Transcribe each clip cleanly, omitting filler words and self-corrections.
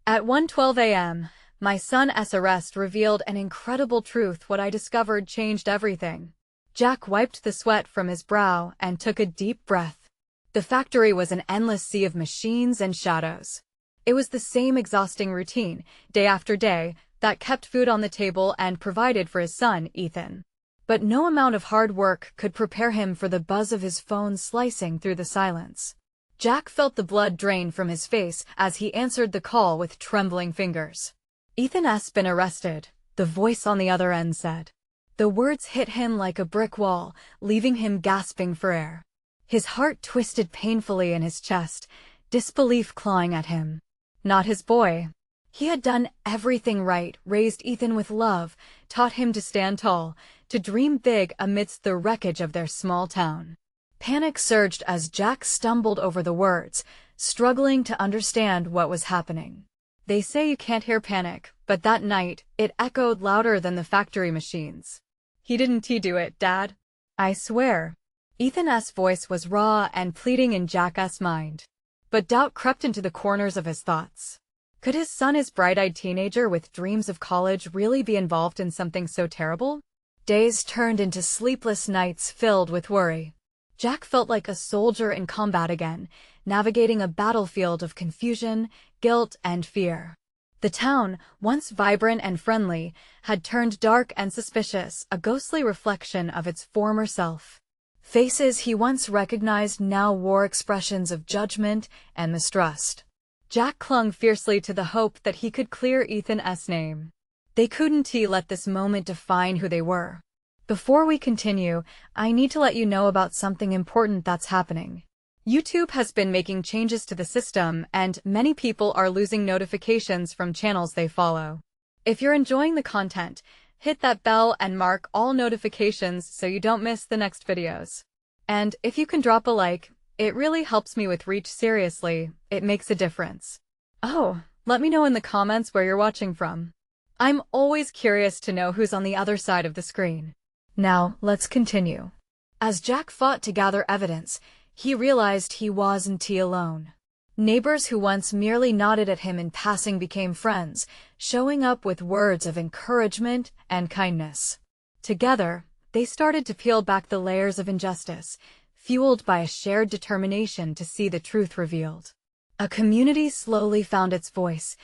At 1:12 a.m., my son's arrest revealed an incredible truth. What I discovered changed everything. Jack wiped the sweat from his brow and took a deep breath. The factory was an endless sea of machines and shadows. It was the same exhausting routine, day after day, that kept food on the table and provided for his son, Ethan. But no amount of hard work could prepare him for the buzz of his phone slicing through the silence. Jack felt the blood drain from his face as he answered the call with trembling fingers. "Ethan's been arrested," the voice on the other end said. The words hit him like a brick wall, leaving him gasping for air. His heart twisted painfully in his chest, disbelief clawing at him. Not his boy. He had done everything right, raised Ethan with love, taught him to stand tall, to dream big amidst the wreckage of their small town. Panic surged as Jack stumbled over the words, struggling to understand what was happening. They say you can't hear panic, but that night, it echoed louder than the factory machines. "He didn't do it, Dad. I swear." Ethan's voice was raw and pleading in Jack's mind. But doubt crept into the corners of his thoughts. Could his son, his bright-eyed teenager with dreams of college, really be involved in something so terrible? Days turned into sleepless nights filled with worry. Jack felt like a soldier in combat again, navigating a battlefield of confusion, guilt, and fear. The town, once vibrant and friendly, had turned dark and suspicious, a ghostly reflection of its former self. Faces he once recognized now wore expressions of judgment and mistrust. Jack clung fiercely to the hope that he could clear Ethan's name. They couldn't let this moment define who they were. Before we continue, I need to let you know about something important that's happening. YouTube has been making changes to the system, and many people are losing notifications from channels they follow. If you're enjoying the content, hit that bell and mark all notifications so you don't miss the next videos. And if you can drop a like, it really helps me with reach. Seriously, it makes a difference. Oh, let me know in the comments where you're watching from. I'm always curious to know who's on the other side of the screen. Now, let's continue. As Jack fought to gather evidence, he realized he wasn't alone. Neighbors who once merely nodded at him in passing became friends, showing up with words of encouragement and kindness. Together, they started to peel back the layers of injustice, fueled by a shared determination to see the truth revealed. A community slowly found its voice,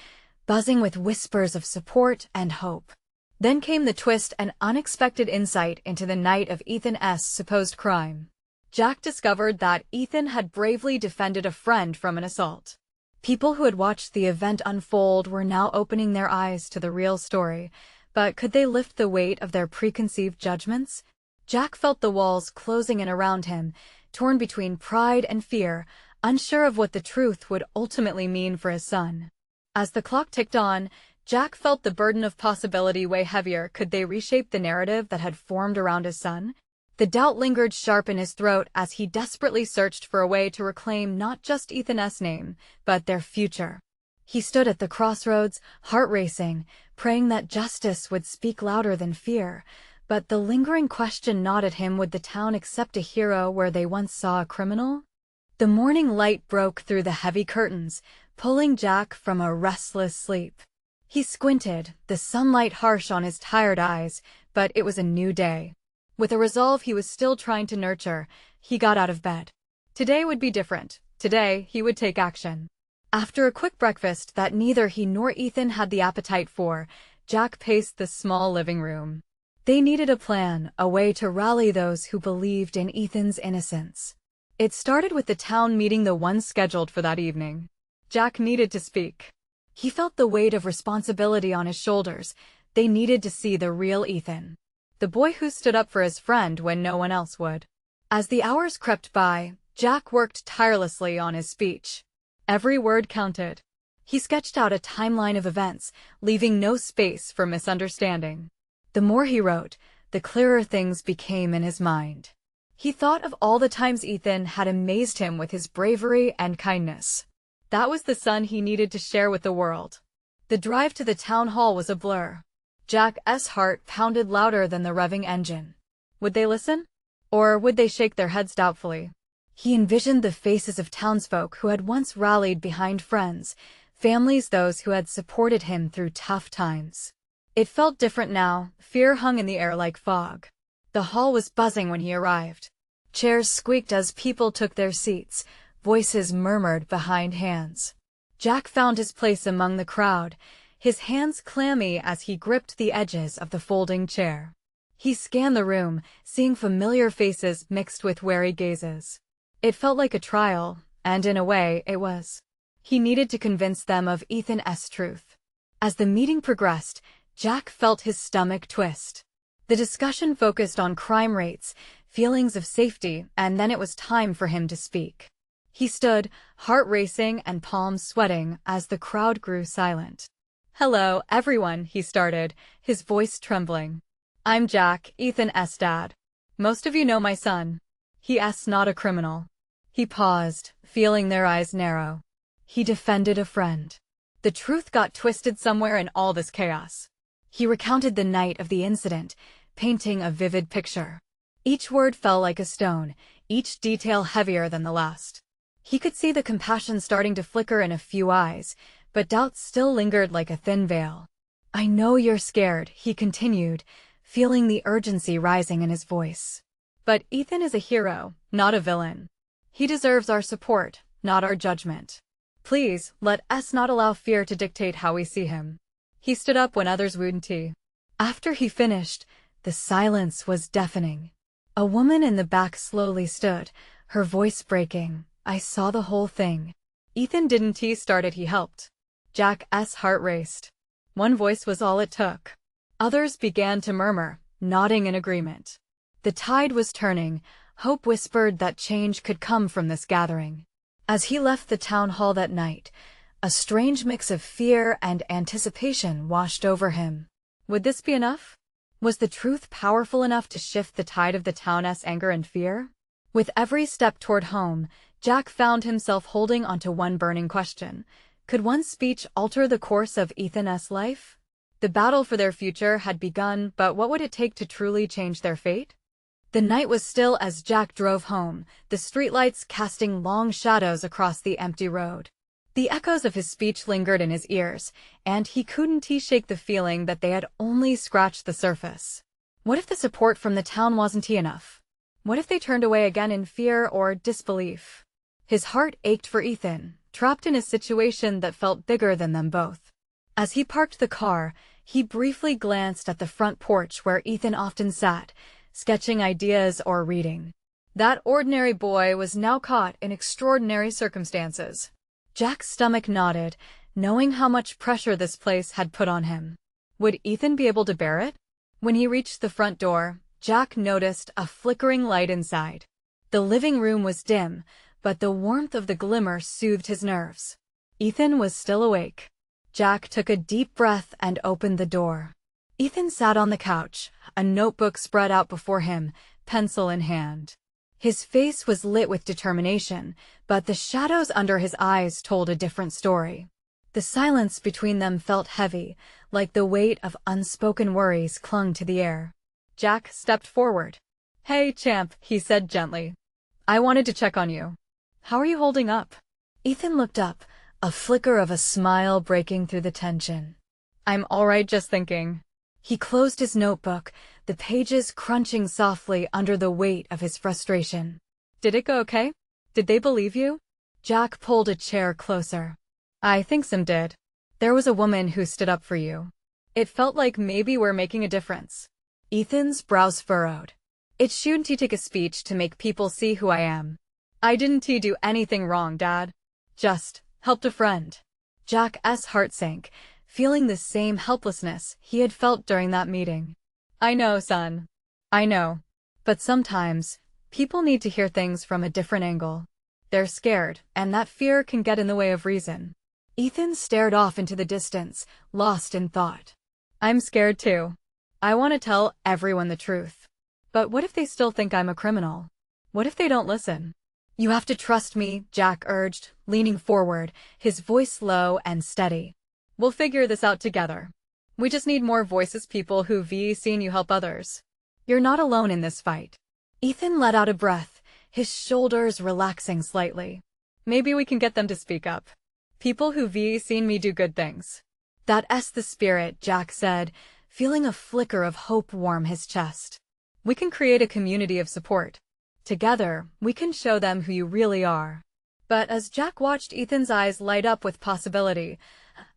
buzzing with whispers of support and hope. Then came the twist, an unexpected insight into the night of Ethan's supposed crime. Jack discovered that Ethan had bravely defended a friend from an assault. People who had watched the event unfold were now opening their eyes to the real story, but could they lift the weight of their preconceived judgments? Jack felt the walls closing in around him, torn between pride and fear, unsure of what the truth would ultimately mean for his son. As the clock ticked on, Jack felt the burden of possibility weigh heavier. Could they reshape the narrative that had formed around his son? The doubt lingered sharp in his throat as he desperately searched for a way to reclaim not just Ethan's name, but their future. He stood at the crossroads, heart racing, praying that justice would speak louder than fear. But the lingering question gnawed at him: would the town accept a hero where they once saw a criminal? The morning light broke through the heavy curtains, pulling Jack from a restless sleep. He squinted, the sunlight harsh on his tired eyes, but it was a new day. With a resolve he was still trying to nurture, he got out of bed. Today would be different. Today, he would take action. After a quick breakfast that neither he nor Ethan had the appetite for, Jack paced the small living room. They needed a plan, a way to rally those who believed in Ethan's innocence. It started with the town meeting, the one scheduled for that evening. Jack needed to speak. He felt the weight of responsibility on his shoulders. They needed to see the real Ethan, the boy who stood up for his friend when no one else would. As the hours crept by, Jack worked tirelessly on his speech. Every word counted. He sketched out a timeline of events, leaving no space for misunderstanding. The more he wrote, the clearer things became in his mind. He thought of all the times Ethan had amazed him with his bravery and kindness. That was the son he needed to share with the world. The drive to the town hall was a blur. Jack's heart pounded louder than the revving engine. Would they listen? Or would they shake their heads doubtfully? He envisioned the faces of townsfolk who had once rallied behind friends, Families those who had supported him through tough times. It felt different now, fear hung in the air like fog. The hall was buzzing when he arrived. Chairs squeaked as people took their seats, voices murmured behind hands. Jack found his place among the crowd, his hands clammy as he gripped the edges of the folding chair. He scanned the room, seeing familiar faces mixed with wary gazes. It felt like a trial, and in a way, it was. He needed to convince them of Ethan's truth. As the meeting progressed, Jack felt his stomach twist. The discussion focused on crime rates, feelings of safety, and then it was time for him to speak. He stood, heart racing and palms sweating, as the crowd grew silent. "Hello, everyone," he started, his voice trembling. "I'm Jack, Ethan's dad. Most of you know my son. He's not a criminal." He paused, feeling their eyes narrow. He defended a friend. The truth got twisted somewhere in all this chaos. He recounted the night of the incident, painting a vivid picture. Each word fell like a stone, each detail heavier than the last. He could see the compassion starting to flicker in a few eyes, but doubt still lingered like a thin veil. "I know you're scared," he continued, feeling the urgency rising in his voice. "But Ethan is a hero, not a villain. He deserves our support, not our judgment. Please, let us not allow fear to dictate how we see him." He stood up when others wouldn't. After he finished, the silence was deafening. A woman in the back slowly stood, her voice breaking. "I saw the whole thing. Ethan didn't." He started, he helped. Jack's heart raced. One voice was all it took. Others began to murmur, nodding in agreement. The tide was turning. Hope whispered that change could come from this gathering. As he left the town hall that night, a strange mix of fear and anticipation washed over him. Would this be enough? Was the truth powerful enough to shift the tide of the town's anger and fear? With every step toward home, Jack found himself holding onto one burning question. Could one speech alter the course of Ethan's life? The battle for their future had begun, but what would it take to truly change their fate? The night was still as Jack drove home, the streetlights casting long shadows across the empty road. The echoes of his speech lingered in his ears, and he couldn't shake the feeling that they had only scratched the surface. What if the support from the town wasn't enough? What if they turned away again in fear or disbelief? His heart ached for Ethan, trapped in a situation that felt bigger than them both. As he parked the car, he briefly glanced at the front porch where Ethan often sat, sketching ideas or reading. That ordinary boy was now caught in extraordinary circumstances. Jack's stomach knotted, knowing how much pressure this place had put on him. Would Ethan be able to bear it? When he reached the front door, Jack noticed a flickering light inside. The living room was dim, but the warmth of the glimmer soothed his nerves. Ethan was still awake. Jack took a deep breath and opened the door. Ethan sat on the couch, a notebook spread out before him, pencil in hand. His face was lit with determination, but the shadows under his eyes told a different story. The silence between them felt heavy, like the weight of unspoken worries clung to the air. Jack stepped forward. "Hey, champ," he said gently. "I wanted to check on you. How are you holding up?" Ethan looked up, a flicker of a smile breaking through the tension. "I'm all right, just thinking." He closed his notebook, the pages crunching softly under the weight of his frustration. "Did it go okay? Did they believe you?" Jack pulled a chair closer. "I think some did. There was a woman who stood up for you. It felt like maybe we're making a difference." Ethan's brows furrowed. "It shouldn't take a speech to make people see who I am. I didn't do anything wrong, Dad. Just helped a friend." Jack's heart sank, feeling the same helplessness he had felt during that meeting. "I know, son. I know. But sometimes, people need to hear things from a different angle. They're scared, and that fear can get in the way of reason." Ethan stared off into the distance, lost in thought. "I'm scared too. I want to tell everyone the truth. But what if they still think I'm a criminal? What if they don't listen?" "You have to trust me," Jack urged, leaning forward, his voice low and steady. "We'll figure this out together. We just need more voices, people who've seen you help others. You're not alone in this fight." Ethan let out a breath, his shoulders relaxing slightly. "Maybe we can get them to speak up. People who've seen me do good things. That's the spirit, Jack said, feeling a flicker of hope warm his chest. We can create a community of support. Together, we can show them who you really are. But as Jack watched Ethan's eyes light up with possibility,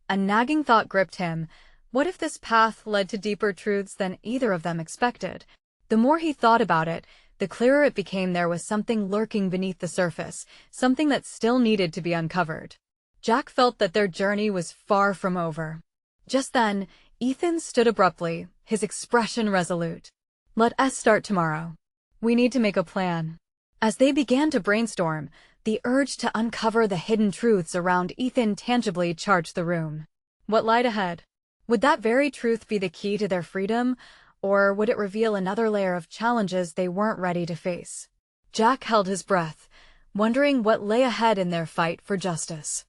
a nagging thought gripped him. What if this path led to deeper truths than either of them expected? The more he thought about it, the clearer it became there was something lurking beneath the surface, something that still needed to be uncovered. Jack felt that their journey was far from over. Just then, Ethan stood abruptly, his expression resolute. Let us start tomorrow. We need to make a plan. As they began to brainstorm, the urge to uncover the hidden truths around Ethan tangibly charged the room. What lied ahead? Would that very truth be the key to their freedom, or would it reveal another layer of challenges they weren't ready to face? Jack held his breath, wondering what lay ahead in their fight for justice.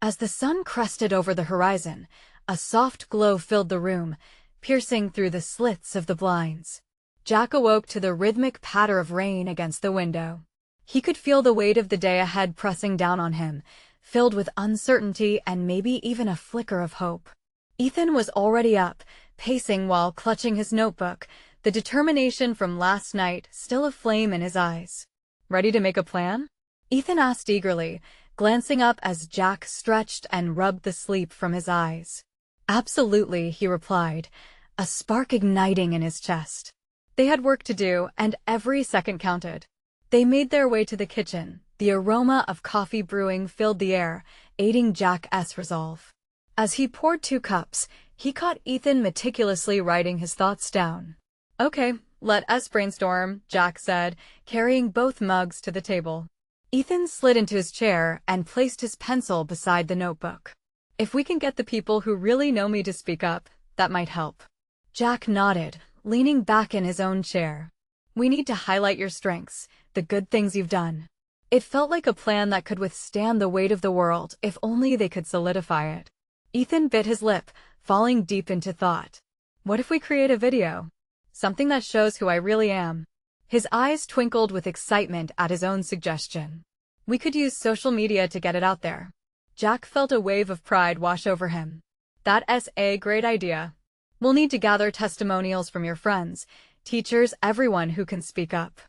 As the sun crested over the horizon, a soft glow filled the room, piercing through the slits of the blinds. Jack awoke to the rhythmic patter of rain against the window. He could feel the weight of the day ahead pressing down on him, filled with uncertainty and maybe even a flicker of hope. Ethan was already up, pacing while clutching his notebook, the determination from last night still aflame in his eyes. Ready to make a plan? Ethan asked eagerly, glancing up as Jack stretched and rubbed the sleep from his eyes. Absolutely, he replied, a spark igniting in his chest. They had work to do, and every second counted. They made their way to the kitchen. The aroma of coffee brewing filled the air, aiding Jack's resolve. As he poured 2 cups, he caught Ethan meticulously writing his thoughts down. Okay, let us brainstorm, Jack said, carrying both mugs to the table. Ethan slid into his chair and placed his pencil beside the notebook. If we can get the people who really know me to speak up, that might help. Jack nodded, leaning back in his own chair. We need to highlight your strengths, the good things you've done. It felt like a plan that could withstand the weight of the world if only they could solidify it. Ethan bit his lip, falling deep into thought. What if we create a video? Something that shows who I really am. His eyes twinkled with excitement at his own suggestion. We could use social media to get it out there. Jack felt a wave of pride wash over him. That's a great idea. We'll need to gather testimonials from your friends, teachers, everyone who can speak up.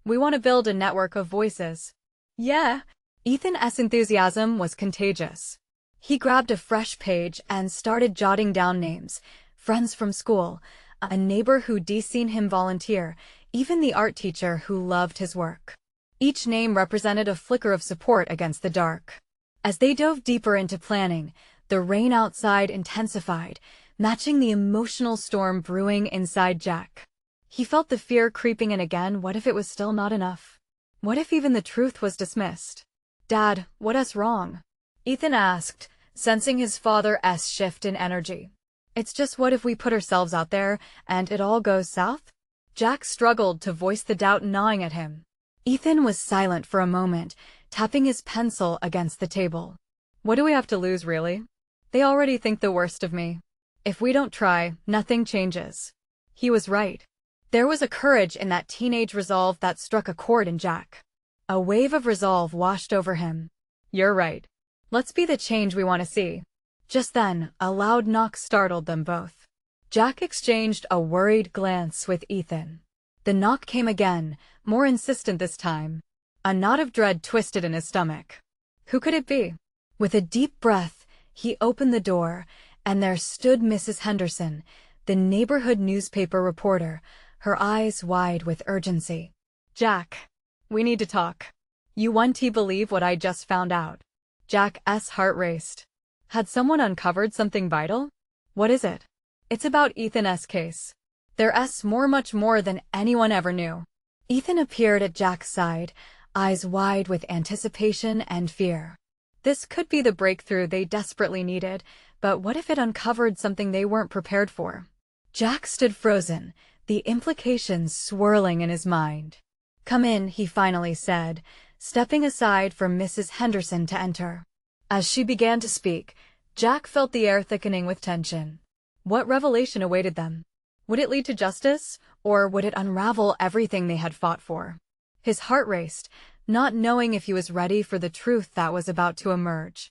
We want to build a network of voices. Yeah. Ethan's enthusiasm was contagious. He grabbed a fresh page and started jotting down names, friends from school, a neighbor who'd seen him volunteer, even the art teacher who loved his work. Each name represented a flicker of support against the dark. As they dove deeper into planning, the rain outside intensified, matching the emotional storm brewing inside Jack. He felt the fear creeping in again. What if it was still not enough? What if even the truth was dismissed? Dad, what's wrong? Ethan asked, sensing his father's shift in energy. It's just, what if we put ourselves out there and it all goes south? Jack struggled to voice the doubt gnawing at him. Ethan was silent for a moment, tapping his pencil against the table. What do we have to lose, really? They already think the worst of me. If we don't try, nothing changes. He was right. There was a courage in that teenage resolve that struck a chord in Jack. A wave of resolve washed over him. You're right. Let's be the change we want to see. Just then, a loud knock startled them both. Jack exchanged a worried glance with Ethan. The knock came again, more insistent this time. A knot of dread twisted in his stomach. Who could it be? With a deep breath, he opened the door, and there stood Mrs. Henderson, the neighborhood newspaper reporter, her eyes wide with urgency. Jack, we need to talk. You won't believe what I just found out. Jack's heart raced. Had someone uncovered something vital? What is it? It's about Ethan's case. There's much more than anyone ever knew. Ethan appeared at Jack's side, eyes wide with anticipation and fear. This could be the breakthrough they desperately needed, but what if it uncovered something they weren't prepared for? Jack stood frozen, the implications swirling in his mind. Come in, he finally said, stepping aside for Mrs. Henderson to enter. As she began to speak, Jack felt the air thickening with tension. What revelation awaited them? Would it lead to justice, or would it unravel everything they had fought for? His heart raced, not knowing if he was ready for the truth that was about to emerge.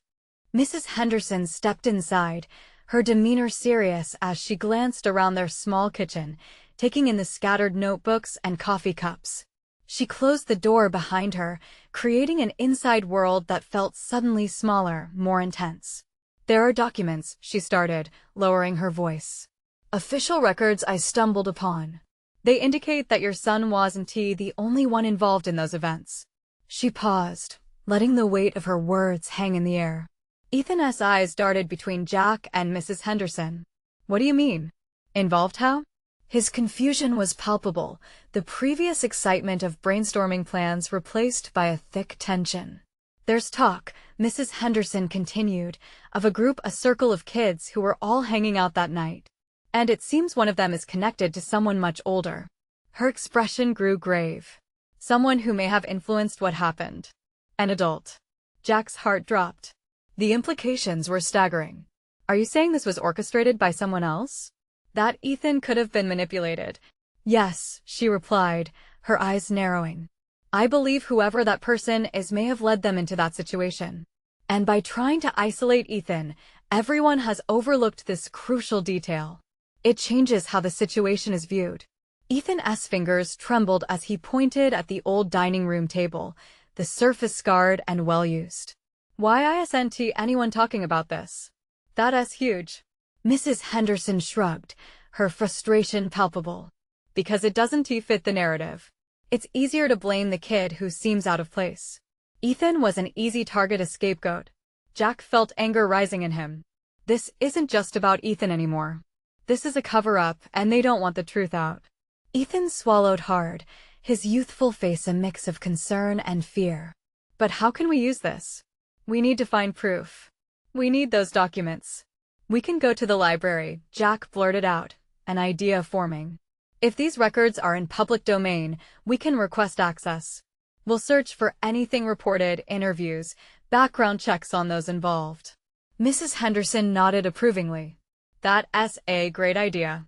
Mrs. Henderson stepped inside, her demeanor serious as she glanced around their small kitchen, taking in the scattered notebooks and coffee cups. She closed the door behind her, creating an inside world that felt suddenly smaller, more intense. "There are documents," she started, lowering her voice. "Official records I stumbled upon. They indicate that your son wasn't the only one involved in those events." She paused, letting the weight of her words hang in the air. Ethan's eyes darted between Jack and Mrs. Henderson. "What do you mean? Involved how?" His confusion was palpable, the previous excitement of brainstorming plans replaced by a thick tension. "There's talk," Mrs. Henderson continued, "of a circle of kids who were all hanging out that night. And it seems one of them is connected to someone much older." Her expression grew grave. "Someone who may have influenced what happened. An adult." Jack's heart dropped. The implications were staggering. "Are you saying this was orchestrated by someone else? That Ethan could have been manipulated?" "Yes," she replied, her eyes narrowing. "I believe whoever that person is may have led them into that situation. And by trying to isolate Ethan, everyone has overlooked this crucial detail. It changes how the situation is viewed." Ethan's fingers trembled as he pointed at the old dining room table, the surface scarred and well-used. "Why isn't anyone talking about this? That's huge." Mrs. Henderson shrugged, her frustration palpable. "Because it doesn't fit the narrative. It's easier to blame the kid who seems out of place. Ethan was an easy target, a scapegoat." Jack felt anger rising in him. "This isn't just about Ethan anymore. This is a cover-up, and they don't want the truth out." Ethan swallowed hard, his youthful face a mix of concern and fear. "But how can we use this? We need to find proof. We need those documents." "We can go to the library," Jack blurted out, an idea forming. "If these records are in public domain, we can request access. We'll search for anything reported, interviews, background checks on those involved." Mrs. Henderson nodded approvingly. "That's a great idea.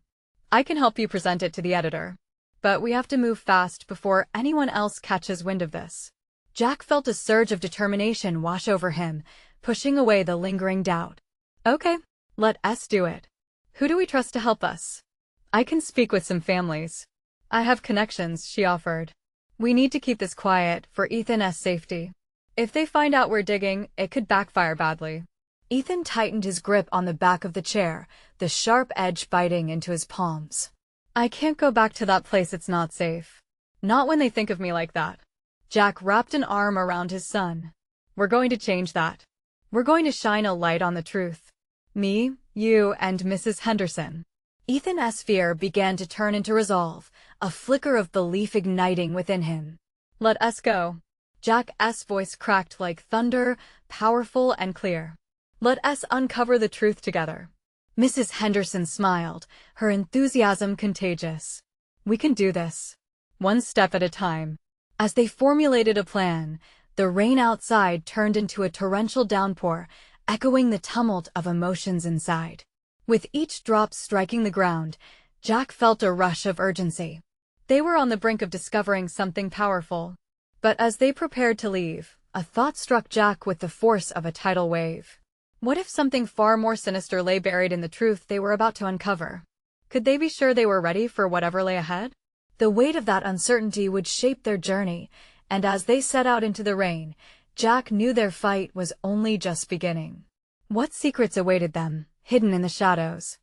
I can help you present it to the editor. But we have to move fast before anyone else catches wind of this." Jack felt a surge of determination wash over him, pushing away the lingering doubt. "Okay, let's do it. Who do we trust to help us?" "I can speak with some families. I have connections," she offered. "We need to keep this quiet for Ethan's safety. If they find out we're digging, it could backfire badly." Ethan tightened his grip on the back of the chair, the sharp edge biting into his palms. "I can't go back to that place. It's not safe. Not when they think of me like that." Jack wrapped an arm around his son. "We're going to change that. We're going to shine a light on the truth. Me, you, and Mrs. Henderson." Ethan's fear began to turn into resolve, a flicker of belief igniting within him. "Let us go." Jack's voice cracked like thunder, powerful and clear. "Let us uncover the truth together." Mrs. Henderson smiled, her enthusiasm contagious. "We can do this. One step at a time." As they formulated a plan, the rain outside turned into a torrential downpour, echoing the tumult of emotions inside. With each drop striking the ground, Jack felt a rush of urgency. They were on the brink of discovering something powerful. But as they prepared to leave, a thought struck Jack with the force of a tidal wave. What if something far more sinister lay buried in the truth they were about to uncover? Could they be sure they were ready for whatever lay ahead? The weight of that uncertainty would shape their journey, and as they set out into the rain, Jack knew their fight was only just beginning. What secrets awaited them, hidden in the shadows?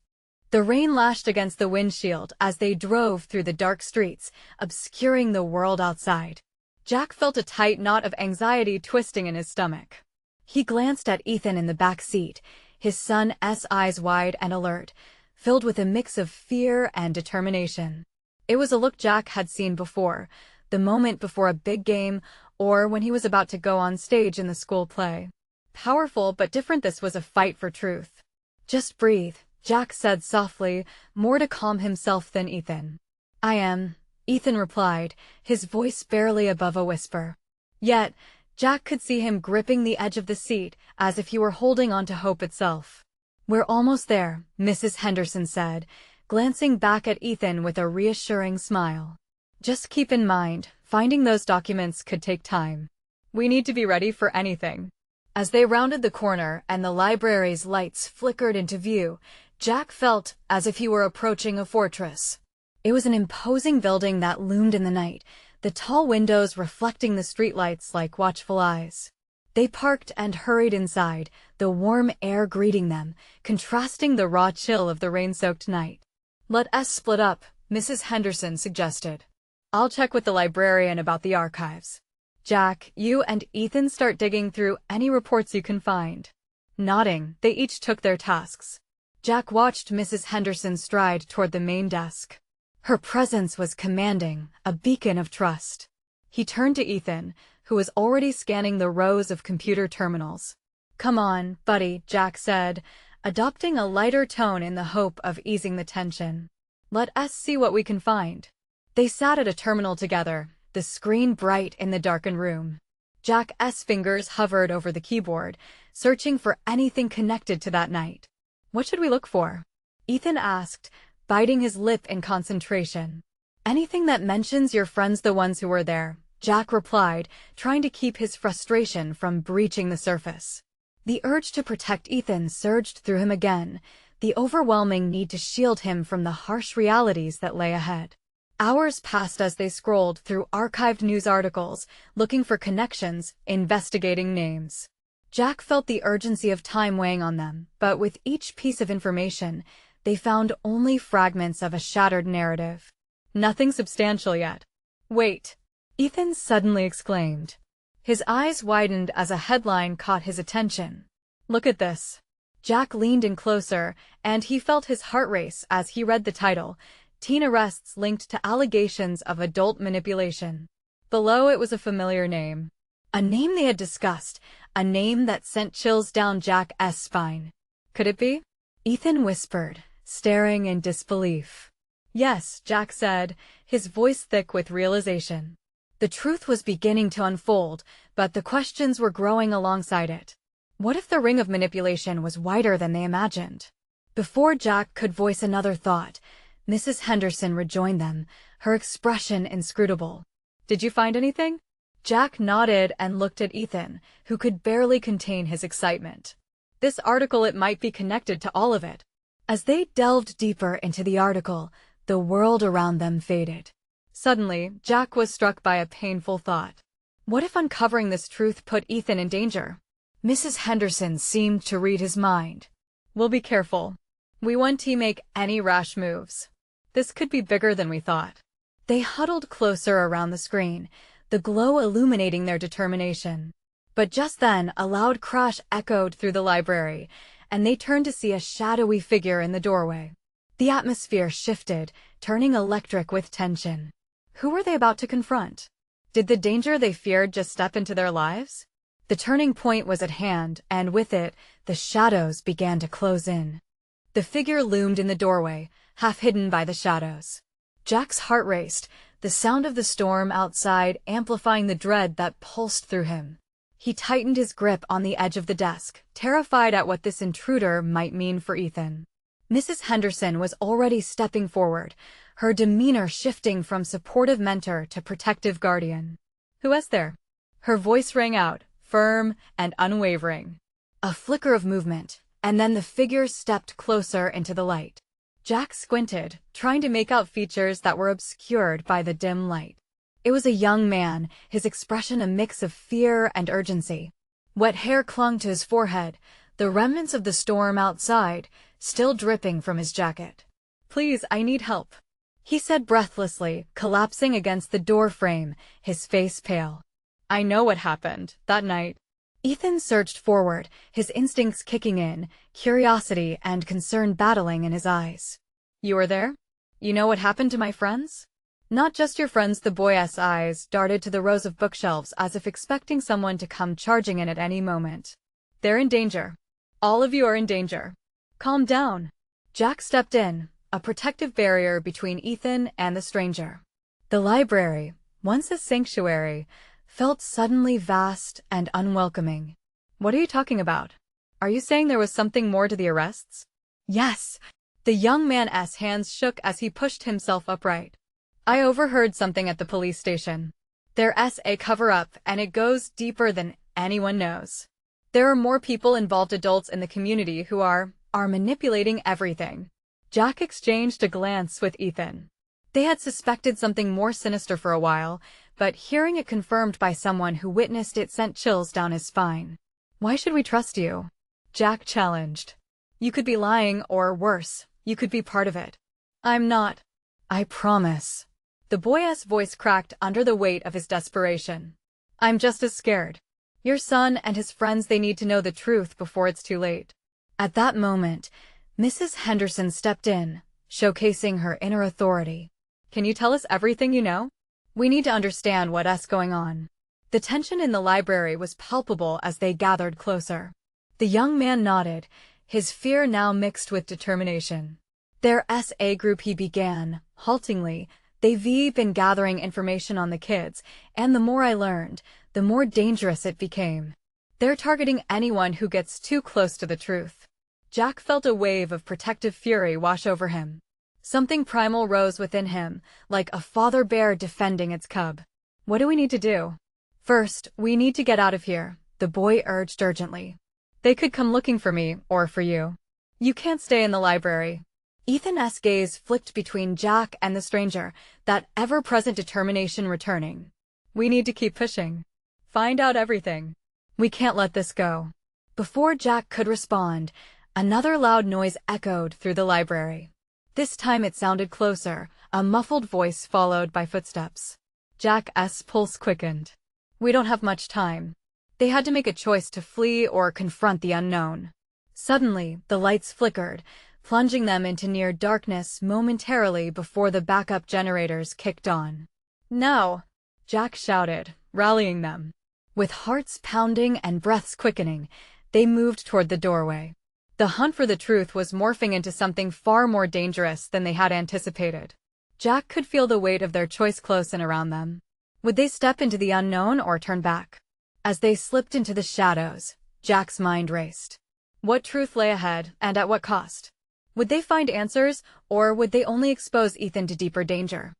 The rain lashed against the windshield as they drove through the dark streets, obscuring the world outside. Jack felt a tight knot of anxiety twisting in his stomach. He glanced at Ethan in the back seat, his son's eyes wide and alert, filled with a mix of fear and determination. It was a look Jack had seen before, the moment before a big game or when he was about to go on stage in the school play. Powerful but different, this was a fight for truth. "Just breathe," Jack said softly, more to calm himself than Ethan. "I am," Ethan replied, his voice barely above a whisper. Yet, Jack could see him gripping the edge of the seat as if he were holding on to hope itself. "We're almost there," Mrs. Henderson said, glancing back at Ethan with a reassuring smile. "Just keep in mind, finding those documents could take time. We need to be ready for anything." As they rounded the corner and the library's lights flickered into view, Jack felt as if he were approaching a fortress. It was an imposing building that loomed in the night, the tall windows reflecting the streetlights like watchful eyes. They parked and hurried inside, the warm air greeting them, contrasting the raw chill of the rain-soaked night. "Let us split up," Mrs. Henderson suggested. "I'll check with the librarian about the archives. Jack, you and Ethan start digging through any reports you can find." Nodding, they each took their tasks. Jack watched Mrs. Henderson stride toward the main desk. Her presence was commanding, a beacon of trust. He turned to Ethan, who was already scanning the rows of computer terminals. "Come on, buddy," Jack said, adopting a lighter tone in the hope of easing the tension. "Let us see what we can find." They sat at a terminal together, the screen bright in the darkened room. Jack's fingers hovered over the keyboard, searching for anything connected to that night. "What should we look for?" Ethan asked, biting his lip in concentration. "Anything that mentions your friends, the ones who were there," Jack replied, trying to keep his frustration from breaching the surface. The urge to protect Ethan surged through him again, the overwhelming need to shield him from the harsh realities that lay ahead. Hours passed as they scrolled through archived news articles, looking for connections, investigating names. Jack felt the urgency of time weighing on them, but with each piece of information, they found only fragments of a shattered narrative. Nothing substantial yet. "Wait!" Ethan suddenly exclaimed. His eyes widened as a headline caught his attention. "Look at this." Jack leaned in closer, and he felt his heart race as he read the title, "Teen Arrests Linked to Allegations of Adult Manipulation." Below it was a familiar name. A name they had discussed, a name that sent chills down Jack's spine. Could it be? Ethan whispered, staring in disbelief. "Yes," Jack said, his voice thick with realization. The truth was beginning to unfold, but the questions were growing alongside it. What if the ring of manipulation was wider than they imagined? Before Jack could voice another thought, Mrs. Henderson rejoined them, her expression inscrutable. "Did you find anything?" Jack nodded and looked at Ethan, who could barely contain his excitement. "This article, it might be connected to all of it." As they delved deeper into the article, the world around them faded. Suddenly, Jack was struck by a painful thought. What if uncovering this truth put Ethan in danger? Mrs. Henderson seemed to read his mind. "We'll be careful. We won't make any rash moves. This could be bigger than we thought." They huddled closer around the screen, the glow illuminating their determination. But just then, a loud crash echoed through the library, and they turned to see a shadowy figure in the doorway. The atmosphere shifted, turning electric with tension. Who were they about to confront? Did the danger they feared just step into their lives? The turning point was at hand, and with it, the shadows began to close in. The figure loomed in the doorway, half hidden by the shadows. Jack's heart raced, the sound of the storm outside amplifying the dread that pulsed through him. He tightened his grip on the edge of the desk, terrified at what this intruder might mean for Ethan. Mrs. Henderson was already stepping forward, her demeanor shifting from supportive mentor to protective guardian. "Who is there?" Her voice rang out, firm and unwavering. A flicker of movement, and then the figure stepped closer into the light. Jack squinted, trying to make out features that were obscured by the dim light. It was a young man, his expression a mix of fear and urgency. Wet hair clung to his forehead, the remnants of the storm outside, still dripping from his jacket. "Please, I need help," he said breathlessly, collapsing against the door frame, his face pale. "I know what happened that night." Ethan surged forward, his instincts kicking in, curiosity and concern battling in his eyes. "You were there? You know what happened to my friends?" "Not just your friends." The boy's eyes darted to the rows of bookshelves as if expecting someone to come charging in at any moment. "They're in danger. All of you are in danger. Calm down." Jack stepped in, a protective barrier between Ethan and the stranger. The library, once a sanctuary, felt suddenly vast and unwelcoming. "What are you talking about? Are you saying there was something more to the arrests?" "Yes." The young man's hands shook as he pushed himself upright. "I overheard something at the police station. There's a cover-up, and it goes deeper than anyone knows." There are more people involved, adults in the community who are manipulating everything. Jack exchanged a glance with Ethan. They had suspected something more sinister for a while, but hearing it confirmed by someone who witnessed it sent chills down his spine. Why should we trust you? Jack challenged. You could be lying, or worse, you could be part of it. I'm not. I promise. The boy's voice cracked under the weight of his desperation. I'm just as scared. Your son and his friends, they need to know the truth before it's too late. At that moment, Mrs. Henderson stepped in, showcasing her inner authority. Can you tell us everything you know? We need to understand what's going on. The tension in the library was palpable as they gathered closer. The young man nodded, his fear now mixed with determination. Their SA group, he began, haltingly. They've been gathering information on the kids, and the more I learned, the more dangerous it became. They're targeting anyone who gets too close to the truth. Jack felt a wave of protective fury wash over him. Something primal rose within him, like a father bear defending its cub. What do we need to do? First, we need to get out of here, the boy urged urgently. They could come looking for me, or for you. You can't stay in the library. Ethan's gaze flicked between Jack and the stranger, that ever-present determination returning. We need to keep pushing. Find out everything. We can't let this go. Before Jack could respond, another loud noise echoed through the library. This time it sounded closer, a muffled voice followed by footsteps. Jack's pulse quickened. We don't have much time. They had to make a choice to flee or confront the unknown. Suddenly, the lights flickered, plunging them into near darkness momentarily before the backup generators kicked on. Now, Jack shouted, rallying them. With hearts pounding and breaths quickening, they moved toward the doorway. The hunt for the truth was morphing into something far more dangerous than they had anticipated. Jack could feel the weight of their choice close in around them. Would they step into the unknown or turn back? As they slipped into the shadows, Jack's mind raced. What truth lay ahead, and at what cost? Would they find answers, or would they only expose Ethan to deeper danger?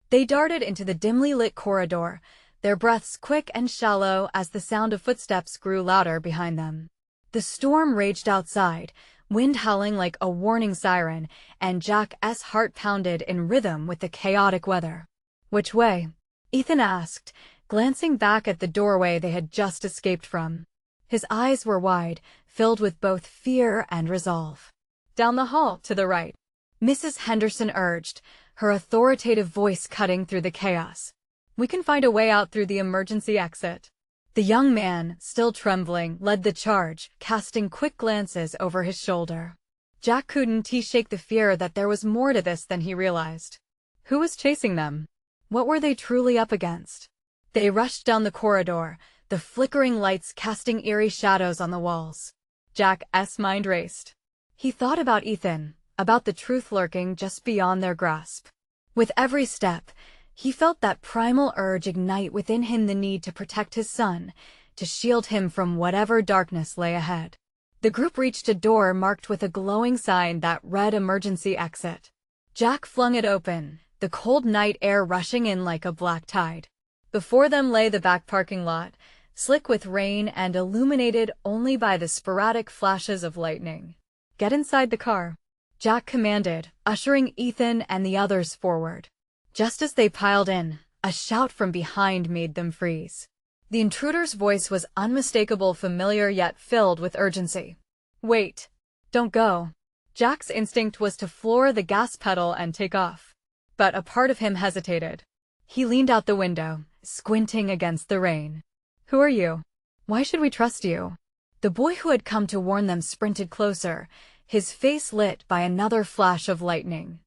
They darted into the dimly lit corridor, their breaths quick and shallow as the sound of footsteps grew louder behind them. The storm raged outside, wind howling like a warning siren, and Jack's heart pounded in rhythm with the chaotic weather. Which way? Ethan asked, glancing back at the doorway they had just escaped from. His eyes were wide, filled with both fear and resolve. Down the hall, to the right. Mrs. Henderson urged, her authoritative voice cutting through the chaos. We can find a way out through the emergency exit. The young man, still trembling, led the charge, casting quick glances over his shoulder. Jack couldn't shake the fear that there was more to this than he realized. Who was chasing them? What were they truly up against? They rushed down the corridor, the flickering lights casting eerie shadows on the walls. Jack's mind raced. He thought about Ethan, about the truth lurking just beyond their grasp. With every step, he felt that primal urge ignite within him, the need to protect his son, to shield him from whatever darkness lay ahead. The group reached a door marked with a glowing sign that read emergency exit. Jack flung it open, the cold night air rushing in like a black tide. Before them lay the back parking lot, slick with rain and illuminated only by the sporadic flashes of lightning. Get inside the car, Jack commanded, ushering Ethan and the others forward. Just as they piled in, a shout from behind made them freeze. The intruder's voice was unmistakable, familiar yet filled with urgency. Wait. Don't go. Jack's instinct was to floor the gas pedal and take off. But a part of him hesitated. He leaned out the window, squinting against the rain. Who are you? Why should we trust you? The boy who had come to warn them sprinted closer, his face lit by another flash of lightning.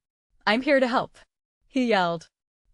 I'm here to help, he yelled.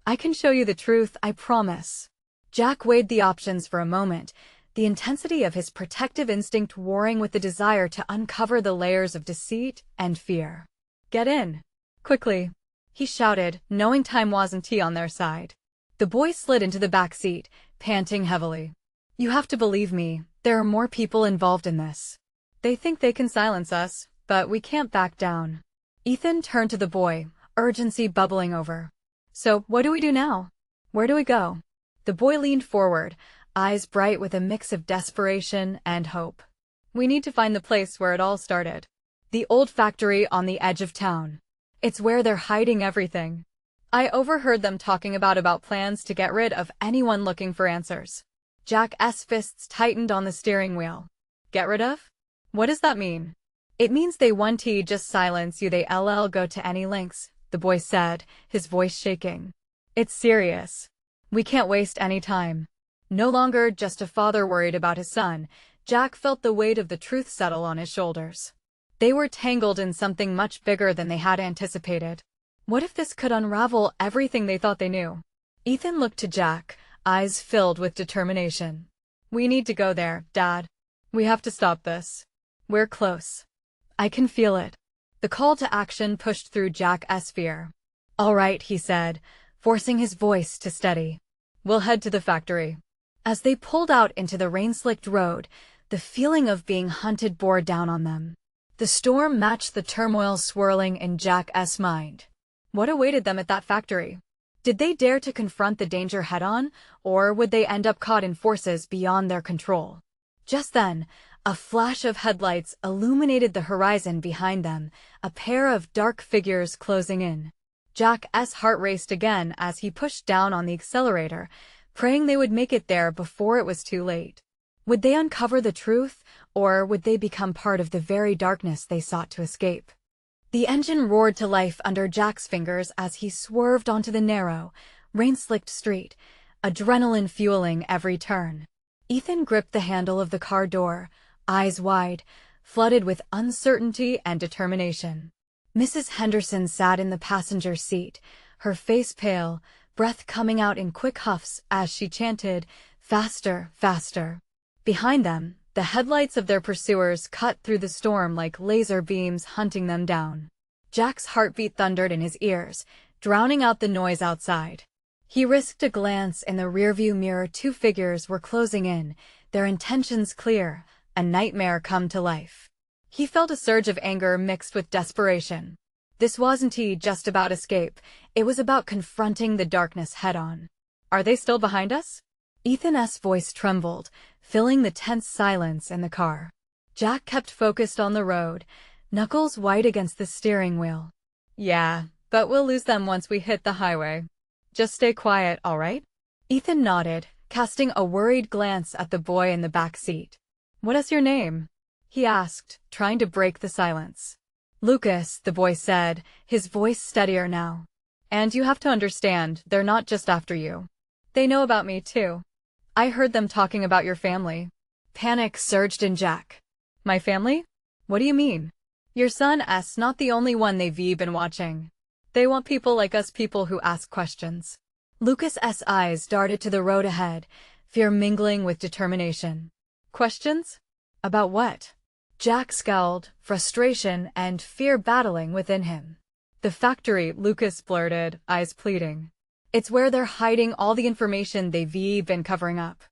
I can show you the truth, I promise. Jack weighed the options for a moment, the intensity of his protective instinct warring with the desire to uncover the layers of deceit and fear. Get in. Quickly, he shouted, knowing time wasn't on their side. The boy slid into the back seat, panting heavily. You have to believe me, there are more people involved in this. They think they can silence us, but we can't back down. Ethan turned to the boy, urgency bubbling over. So, what do we do now? Where do we go? The boy leaned forward, eyes bright with a mix of desperation and hope. We need to find the place where it all started. The old factory on the edge of town. It's where they're hiding everything. I overheard them talking about plans to get rid of anyone looking for answers. Jack's fists tightened on the steering wheel. Get rid of? What does that mean? It means they want to just silence you. They'll go to any lengths, the boy said, his voice shaking. It's serious. We can't waste any time. No longer just a father worried about his son, Jack felt the weight of the truth settle on his shoulders. They were tangled in something much bigger than they had anticipated. What if this could unravel everything they thought they knew? Ethan looked to Jack, eyes filled with determination. We need to go there, Dad. We have to stop this. We're close. I can feel it. The call to action pushed through Jack's fear. All right, he said, forcing his voice to steady. We'll head to the factory. As they pulled out into the rain-slicked road, the feeling of being hunted bore down on them. The storm matched the turmoil swirling in Jack's mind. What awaited them at that factory? Did they dare to confront the danger head-on, or would they end up caught in forces beyond their control? Just then, a flash of headlights illuminated the horizon behind them, a pair of dark figures closing in. Jack's heart raced again as he pushed down on the accelerator, praying they would make it there before it was too late. Would they uncover the truth, or would they become part of the very darkness they sought to escape? The engine roared to life under Jack's fingers as he swerved onto the narrow, rain-slicked street, adrenaline fueling every turn. Ethan gripped the handle of the car door, eyes wide, flooded with uncertainty and determination. Mrs. Henderson sat in the passenger seat, her face pale, breath coming out in quick huffs as she chanted, "Faster, faster." Behind them, the headlights of their pursuers cut through the storm like laser beams hunting them down. Jack's heartbeat thundered in his ears, drowning out the noise outside. He risked a glance in the rearview mirror. Two figures were closing in, their intentions clear, a nightmare come to life. He felt a surge of anger mixed with desperation. This wasn't just about escape, it was about confronting the darkness head-on. Are they still behind us? Ethan's voice trembled, filling the tense silence in the car. Jack kept focused on the road, knuckles white against the steering wheel. Yeah, but we'll lose them once we hit the highway. Just stay quiet, all right? Ethan nodded, casting a worried glance at the boy in the back seat. What is your name? He asked, trying to break the silence. Lucas, the boy said, his voice steadier now. And you have to understand, they're not just after you. They know about me too. I heard them talking about your family. Panic surged in Jack. My family? What do you mean? Your son's not the only one they've been watching. They want people like us, people who ask questions. Lucas's eyes darted to the road ahead, fear mingling with determination. Questions? About what? Jack scowled, frustration and fear battling within him. The factory, Lucas blurted, eyes pleading. It's where they're hiding all the information they've been covering up.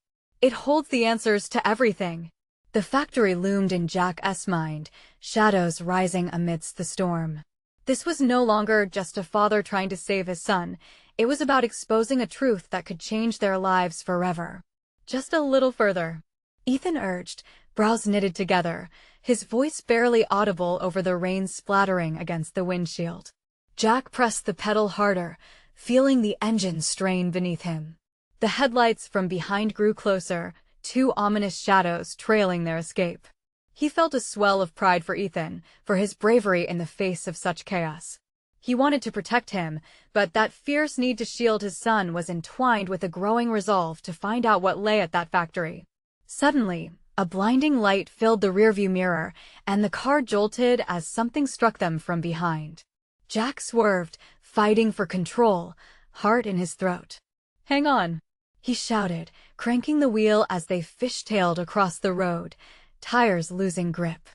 It holds the answers to everything. The factory loomed in Jack's mind, shadows rising amidst the storm. This was no longer just a father trying to save his son. It was about exposing a truth that could change their lives forever. Just a little further. Ethan urged, brows knitted together, his voice barely audible over the rain splattering against the windshield. Jack pressed the pedal harder, feeling the engine strain beneath him. The headlights from behind grew closer, two ominous shadows trailing their escape. He felt a swell of pride for Ethan, for his bravery in the face of such chaos. He wanted to protect him, but that fierce need to shield his son was entwined with a growing resolve to find out what lay at that factory. Suddenly, a blinding light filled the rearview mirror, and the car jolted as something struck them from behind. Jack swerved, fighting for control, heart in his throat. Hang on, he shouted, cranking the wheel as they fishtailed across the road, tires losing grip.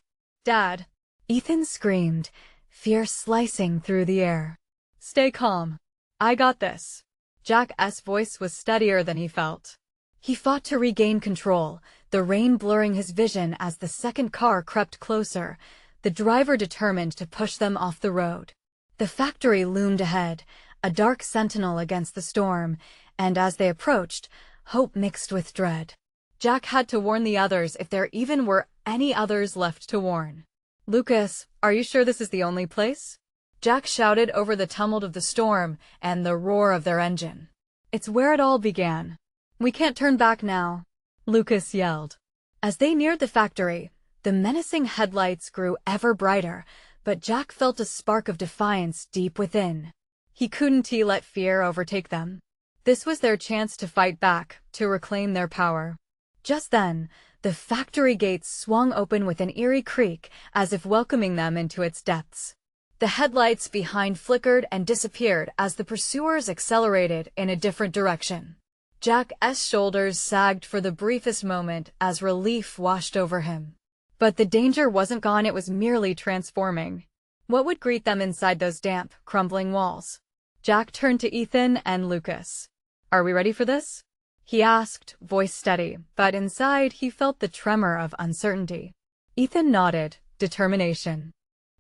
Dad! Ethan screamed, fear slicing through the air. Stay calm. I got this. Jack's voice was steadier than he felt. He fought to regain control, the rain blurring his vision as the second car crept closer, the driver determined to push them off the road. The factory loomed ahead, a dark sentinel against the storm, and as they approached, hope mixed with dread. Jack had to warn the others if there even were any others left to warn. "Lucas, are you sure this is the only place?" Jack shouted over the tumult of the storm and the roar of their engine. "It's where it all began. We can't turn back now," Lucas yelled. As they neared the factory, the menacing headlights grew ever brighter, but Jack felt a spark of defiance deep within. He couldn't let fear overtake them. This was their chance to fight back, to reclaim their power. Just then, the factory gates swung open with an eerie creak, as if welcoming them into its depths. The headlights behind flickered and disappeared as the pursuers accelerated in a different direction. Jack's shoulders sagged for the briefest moment as relief washed over him. But the danger wasn't gone, it was merely transforming. What would greet them inside those damp, crumbling walls? Jack turned to Ethan and Lucas. "Are we ready for this?" he asked, voice steady, but inside he felt the tremor of uncertainty. Ethan nodded, determination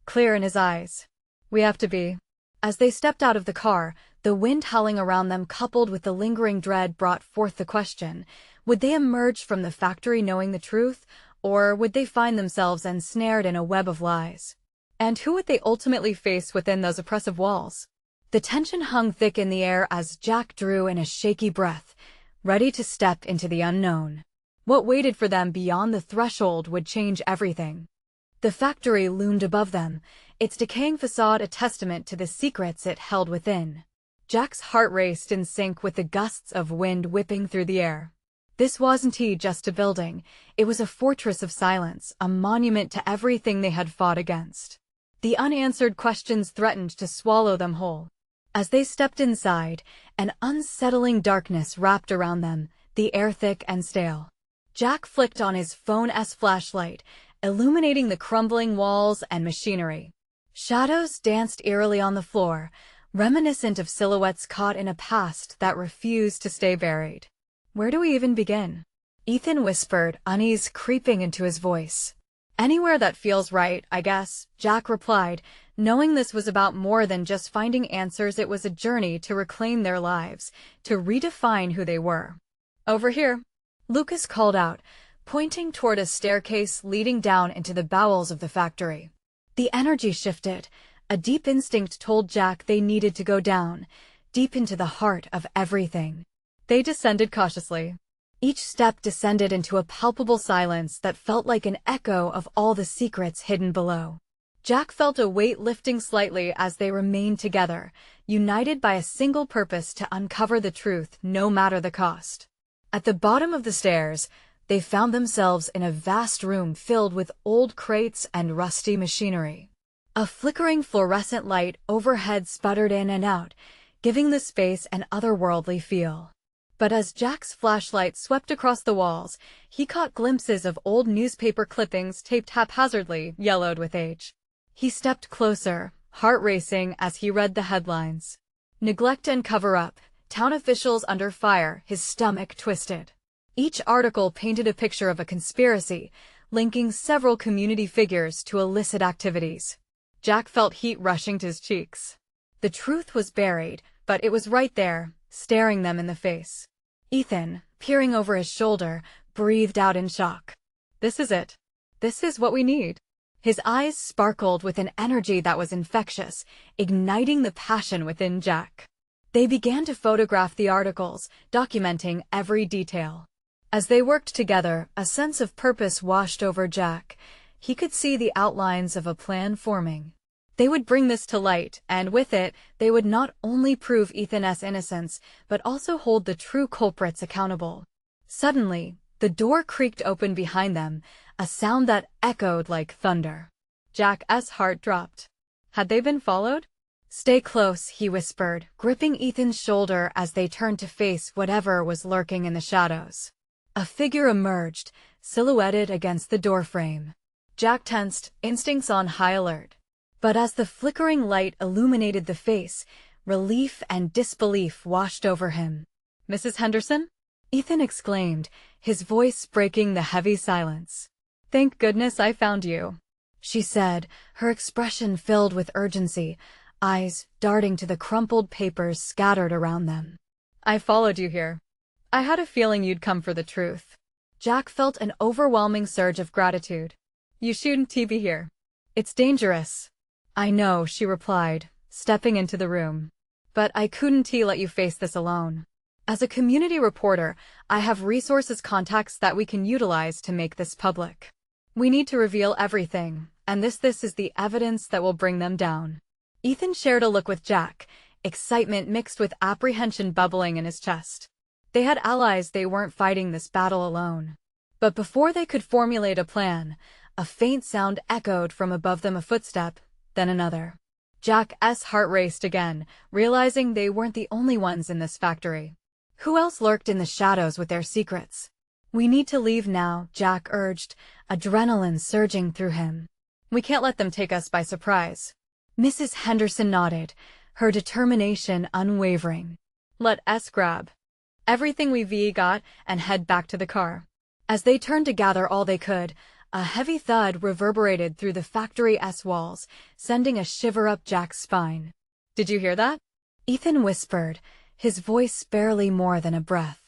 clear in his eyes. "We have to be." As they stepped out of the car, the wind howling around them coupled with the lingering dread brought forth the question, would they emerge from the factory knowing the truth, or would they find themselves ensnared in a web of lies? And who would they ultimately face within those oppressive walls? The tension hung thick in the air as Jack drew in a shaky breath, ready to step into the unknown. What waited for them beyond the threshold would change everything. The factory loomed above them, its decaying facade a testament to the secrets it held within. Jack's heart raced in sync with the gusts of wind whipping through the air. This wasn't just a building, it was a fortress of silence, a monument to everything they had fought against. The unanswered questions threatened to swallow them whole. As they stepped inside, an unsettling darkness wrapped around them, the air thick and stale. Jack flicked on his phone's flashlight, illuminating the crumbling walls and machinery. Shadows danced eerily on the floor, reminiscent of silhouettes caught in a past that refused to stay buried. "Where do we even begin?" Ethan whispered, unease creeping into his voice. "Anywhere that feels right, I guess," Jack replied, knowing this was about more than just finding answers. It was a journey to reclaim their lives, to redefine who they were. "Over here," Lucas called out, pointing toward a staircase leading down into the bowels of the factory. The energy shifted. A deep instinct told Jack they needed to go down, deep into the heart of everything. They descended cautiously. Each step descended into a palpable silence that felt like an echo of all the secrets hidden below. Jack felt a weight lifting slightly as they remained together, united by a single purpose to uncover the truth, no matter the cost. At the bottom of the stairs, they found themselves in a vast room filled with old crates and rusty machinery. A flickering fluorescent light overhead sputtered in and out, giving the space an otherworldly feel. But as Jack's flashlight swept across the walls, he caught glimpses of old newspaper clippings taped haphazardly, yellowed with age. He stepped closer, heart racing as he read the headlines. "Neglect and cover-up, town officials under fire," his stomach twisted. Each article painted a picture of a conspiracy, linking several community figures to illicit activities. Jack felt heat rushing to his cheeks. The truth was buried, but it was right there, staring them in the face. Ethan, peering over his shoulder, breathed out in shock. "This is it. This is what we need." His eyes sparkled with an energy that was infectious, igniting the passion within Jack. They began to photograph the articles, documenting every detail. As they worked together, a sense of purpose washed over Jack. He could see the outlines of a plan forming. They would bring this to light, and with it, they would not only prove Ethan's innocence, but also hold the true culprits accountable. Suddenly, the door creaked open behind them, a sound that echoed like thunder. Jack's heart dropped. Had they been followed? "Stay close," he whispered, gripping Ethan's shoulder as they turned to face whatever was lurking in the shadows. A figure emerged, silhouetted against the doorframe. Jack tensed, instincts on high alert. But as the flickering light illuminated the face, relief and disbelief washed over him. "Mrs. Henderson?" Ethan exclaimed, his voice breaking the heavy silence. "Thank goodness I found you," she said, her expression filled with urgency, eyes darting to the crumpled papers scattered around them. "I followed you here. I had a feeling you'd come for the truth." Jack felt an overwhelming surge of gratitude. "You shouldn't be here. It's dangerous." "I know," she replied, stepping into the room. "But I couldn't let you face this alone. As a community reporter, I have resources contacts that we can utilize to make this public. We need to reveal everything, and this is the evidence that will bring them down." Ethan shared a look with Jack, excitement mixed with apprehension bubbling in his chest. They had allies, they weren't fighting this battle alone. But before they could formulate a plan, a faint sound echoed from above them, a footstep, then another. Jack's heart raced again, realizing they weren't the only ones in this factory. Who else lurked in the shadows with their secrets? "We need to leave now," Jack urged, adrenaline surging through him. "We can't let them take us by surprise." Mrs. Henderson nodded, her determination unwavering. "Let's grab everything we've got and head back to the car." As they turned to gather all they could, a heavy thud reverberated through the factory's walls, sending a shiver up Jack's spine. "Did you hear that?" Ethan whispered, his voice barely more than a breath.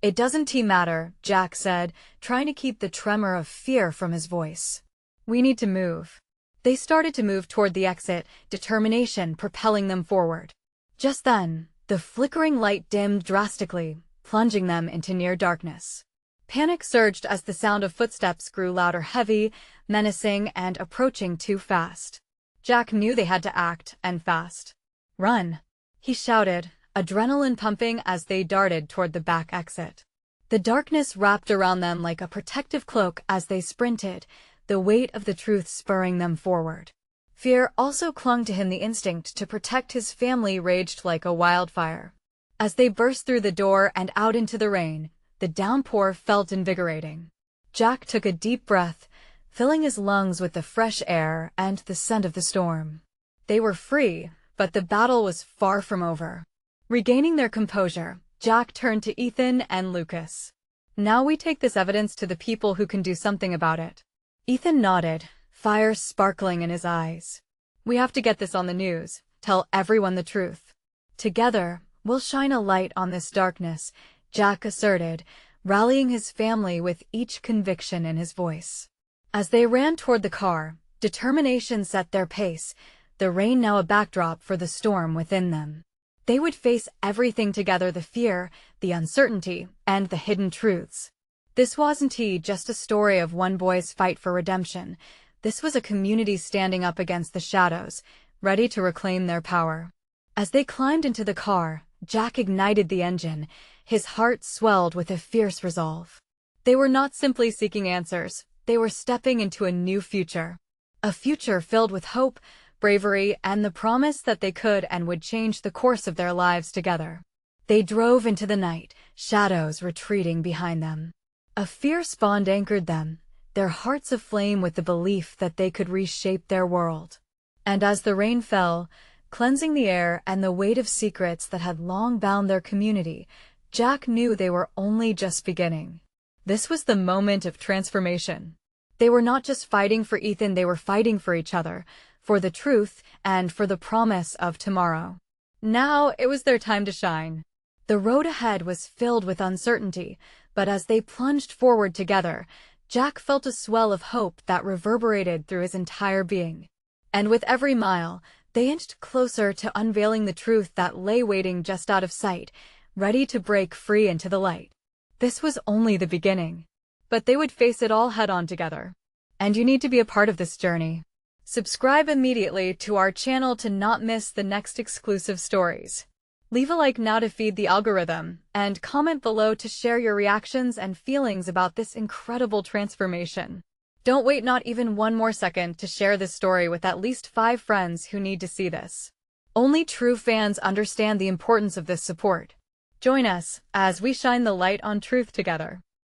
"It doesn't matter," Jack said, trying to keep the tremor of fear from his voice. "We need to move." They started to move toward the exit, determination propelling them forward. Just then, the flickering light dimmed drastically, plunging them into near darkness. Panic surged as the sound of footsteps grew louder, heavy, menacing, and approaching too fast. Jack knew they had to act, and fast. "Run!" he shouted, adrenaline pumping as they darted toward the back exit. The darkness wrapped around them like a protective cloak as they sprinted, the weight of the truth spurring them forward. Fear also clung to him, the instinct to protect his family raged like a wildfire. As they burst through the door and out into the rain, the downpour felt invigorating. Jack took a deep breath, filling his lungs with the fresh air and the scent of the storm. They were free, but the battle was far from over. Regaining their composure, Jack turned to Ethan and Lucas. "Now we take this evidence to the people who can do something about it." Ethan nodded, fire sparkling in his eyes. "We have to get this on the news, tell everyone the truth. Together, we'll shine a light on this darkness," Jack asserted, rallying his family with each conviction in his voice. As they ran toward the car, determination set their pace, the rain now a backdrop for the storm within them. They would face everything together, the fear, the uncertainty, and the hidden truths. This wasn't just a story of one boy's fight for redemption. This was a community standing up against the shadows, ready to reclaim their power. As they climbed into the car, Jack ignited the engine, his heart swelled with a fierce resolve. They were not simply seeking answers, they were stepping into a new future. A future filled with hope, bravery, and the promise that they could and would change the course of their lives together. They drove into the night, shadows retreating behind them. A fierce bond anchored them, their hearts aflame with the belief that they could reshape their world. And as the rain fell, cleansing the air and the weight of secrets that had long bound their community, Jack knew they were only just beginning. This was the moment of transformation. They were not just fighting for Ethan, they were fighting for each other, for the truth, and for the promise of tomorrow. Now it was their time to shine. The road ahead was filled with uncertainty, but as they plunged forward together, Jack felt a swell of hope that reverberated through his entire being. And with every mile, they inched closer to unveiling the truth that lay waiting just out of sight, ready to break free into the light. This was only the beginning. But they would face it all head-on together. And you need to be a part of this journey. Subscribe immediately to our channel to not miss the next exclusive stories. Leave a like now to feed the algorithm, and comment below to share your reactions and feelings about this incredible transformation. Don't wait not even one more second to share this story with at least 5 friends who need to see this. Only true fans understand the importance of this support. Join us as we shine the light on truth together.